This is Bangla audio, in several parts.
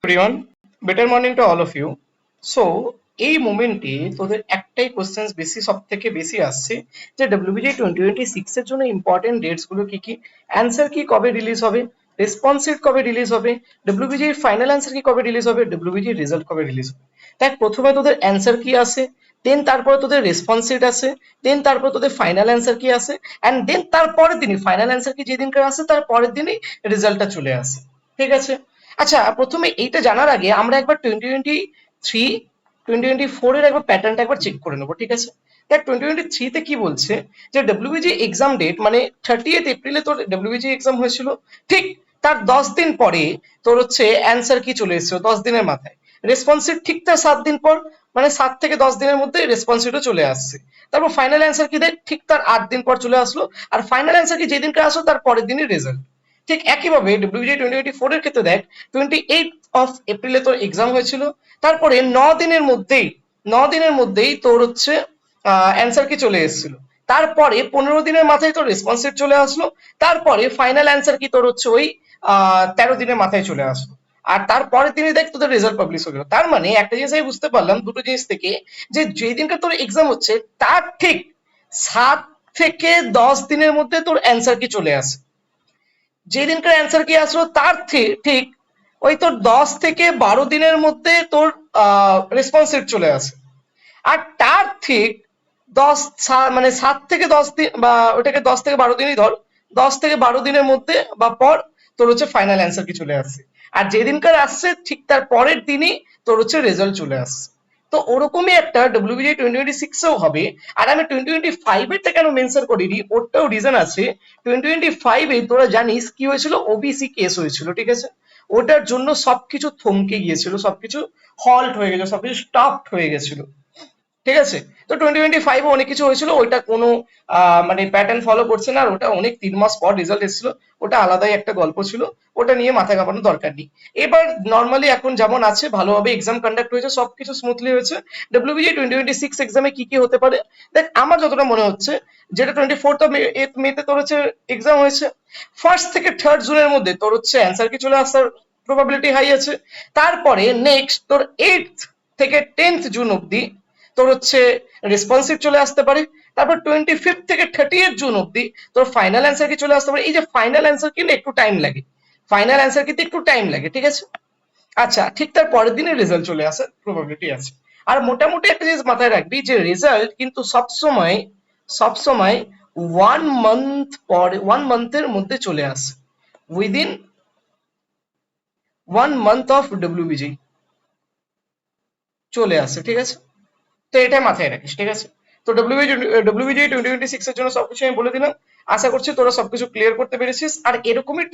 Everyone, better morning to all of you. So এই মোমেন্টে তোদের একটাই কোশ্চেন বেশি, সব থেকে বেশি আসছে যে ডব্লিউবিজি 2026 এর জন্য ইম্পর্টেন্ট ডেটস গুলো কি কি, অ্যান্সার কি কবে রিলিজ হবে, রেসপন্স শিট কবে রিলিজ হবে, ডব্লিউবিজি এর ফাইনাল অ্যান্সার কি কবে রিলিজ হবে, ডব্লিউবিজি এর রেজাল্ট কবে রিলিজ হবে। দেখ, প্রথমে তোদের অ্যান্সার কি আসে, দেন তারপরে তোদের রেসপন্স শিট আসে, দেন তারপর তোদের ফাইনাল অ্যান্সার কি আসে, অ্যান্ড দেন তারপরের দিনই ফাইনাল অ্যান্সার কি যেদিনকার আসে তার পরের দিনই রেজাল্টটা চলে আসে। ঠিক আছে। আচ্ছা, প্রথমে এইটা জানার আগে আমরা একবার 2024 এর একবার প্যাটার্নটা একবার চেক করে নেবো। ঠিক আছে। দেখ, 2023 তে কি বলছে যে ডব্লিউবিজি এক্সাম ডেট মানে 30th এপ্রিলে তোর ডব্লিউবিজি এক্সাম হয়েছিল, ঠিক তার 10 দিন পরে তোর হচ্ছে অ্যান্সার কি চলে এসেছিল, 10 দিনের মাথায়। রেসপন্সিভ ঠিক তার 7 দিন পর, মানে 7 থেকে 10 দিনের মধ্যে রেসপন্সিভও চলে আসছে। তারপর ফাইনাল অ্যান্সার কি দেখ ঠিক তার 8 দিন পর চলে আসলো। আর ফাইনাল অ্যান্সার কি যেদিনকে আসলো তার পরের দিনই রেজাল্ট। ঠিক একইভাবে ডব্লিউবিজি 2024 এর ক্ষেত্রে দেখ, 28 এপ্রিলে তোর এক্সাম হয়েছিল, তারপরে 9 দিনের মধ্যেই তোর হচ্ছে অ্যান্সার কি চলে এসেছিল। তারপরে 15 দিনের মাথায় তোর রেসপন্স শিট চলে আসলো। তারপরে ফাইনাল অ্যান্সার কি তোর হচ্ছে ওই 13 দিনের মাথায় চলে আসলো। আর তারপরের দিনে দেখ তোদের রেজাল্ট পাবলিশ হয়ে গেল। তার মানে একটা জিনিস আমি বুঝতে পারলাম দুটো জিনিস থেকে, যে যেদিনকে তোর এক্সাম হচ্ছে তার ঠিক 7 থেকে 10 দিনের মধ্যে তোর অ্যান্সার কি চলে আসে। যেদিনকার অ্যান্সার কি আসলো তার ঠিক ওই তোর 10 থেকে 12 দিনের মধ্যে তোর রেসপন্স শিট চলে আসে। আর তার ঠিক মানে 7 থেকে 10 দিন, বা ওটাকে 10 থেকে 12 দিনই ধর, 10 থেকে 12 দিনের মধ্যে বা পর তোর হচ্ছে ফাইনাল অ্যান্সার কি চলে আসছে। আর যেদিনকার আসছে ঠিক তার পরের দিনই তোর হচ্ছে রেজাল্ট চলে আসছে। তো ওরকমই একটা ডব্লিউবিজি 2026-এও হবে। আর আমি 2025-এরটা কেন মেনশন করিনি, ওরটাও রিজন আছে। 2025-এ তোরা জানিস কি হয়েছিল, ওবিসি কেস হয়েছিল। ঠিক আছে। ওটার জন্য সবকিছু থমকে গিয়েছিল, সবকিছু হল্ট হয়ে গেছিল, সবকিছু স্টপড হয়ে গেছিল। ঠিক আছে। তো 2025-এ অনেক কিছু হয়েছিল, ওইটা কোনো মানে প্যাটার্ন ফলো করছে না। আর ওটা অনেক 3 মাস পর রেজাল্ট এসেছিল, ওটা আলাদাই একটা গল্প ছিল, ওটা নিয়ে মাথা ঘামানোর দরকার নেই। এবার নর্মালি এখন যেমন আছে, ভালোভাবে এক্সাম কন্ডাক্ট হয়েছে, সবকিছু স্মুথলি হয়েছে। ডব্লিউবিজি 2026 এক্সামে কি কি হতে পারে, দেখ আমার যতটা মনে হচ্ছে, যেটা 24 মেতে তোর হচ্ছে এক্সাম হয়েছে, 1st থেকে 3rd জুনের মধ্যে তোর হচ্ছে অ্যান্সার কি চলে আসার প্রবাবিলিটি হাই আছে। তারপরে নেক্সট তোর 8th থেকে 10th জুন অব্দি তোর হচ্ছে রেসপন্সিভ চলে আসতে পারে। তারপর 25th থেকে 30th জুন অব্দি তোর ফাইনাল অ্যান্সার কি চলে আসতে পারে। এই যে ফাইনাল অ্যান্সার কিন্তু একটু টাইম লাগে, ফাইনাল অ্যান্সার কিন্তু একটু টাইম লাগে। ঠিক আছে। আচ্ছা, ঠিক তার পরের দিনে রেজাল্ট চলে আসার প্রবাবিলিটি আছে। আর মোটামুটি একটা জিনিস মাথায় রাখবি যে রেজাল্ট কিন্তু সবসময় সবসময় 1 মান্থের মধ্যে চলে আসে, উইদিন 1 মান্থ অফ ডব্লিউবিজি চলে আসে। ঠিক আছে। তো এটা মাথায় রাখিস। ঠিক আছে। তো ডব্লিউবিজি 2026 এর জন্য সবকিছু আমি বলে দিলাম। আশা করছি তোরা সবকিছু ক্লিয়ার করতে পেরেছিস। আর এরকমই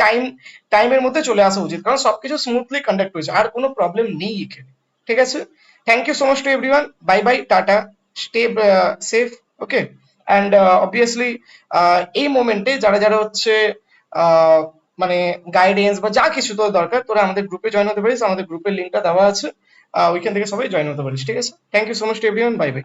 টাইমের মধ্যে চলে আসা উচিত, কারণ সবকিছু স্মুথলি কন্ডাক্ট হয়েছে, আর কোনো প্রবলেম নেই এখানে। ঠিক আছে। Thank you so much to everyone, bye bye, tata, stay safe. Okay. And obviously এই মোমেন্টে যারা যারা হচ্ছে আহ, মানে গাইডেন্স বা যা কিছু তোর দরকার, তোরা আমাদের গ্রুপে জয়েন হতে পারিস, আমাদের গ্রুপের লিঙ্কটা দেওয়া আছে, ওইখান থেকে সবাই জয়েন হতে পারিস। ঠিক আছে। Thank you so much to everyone, bye by.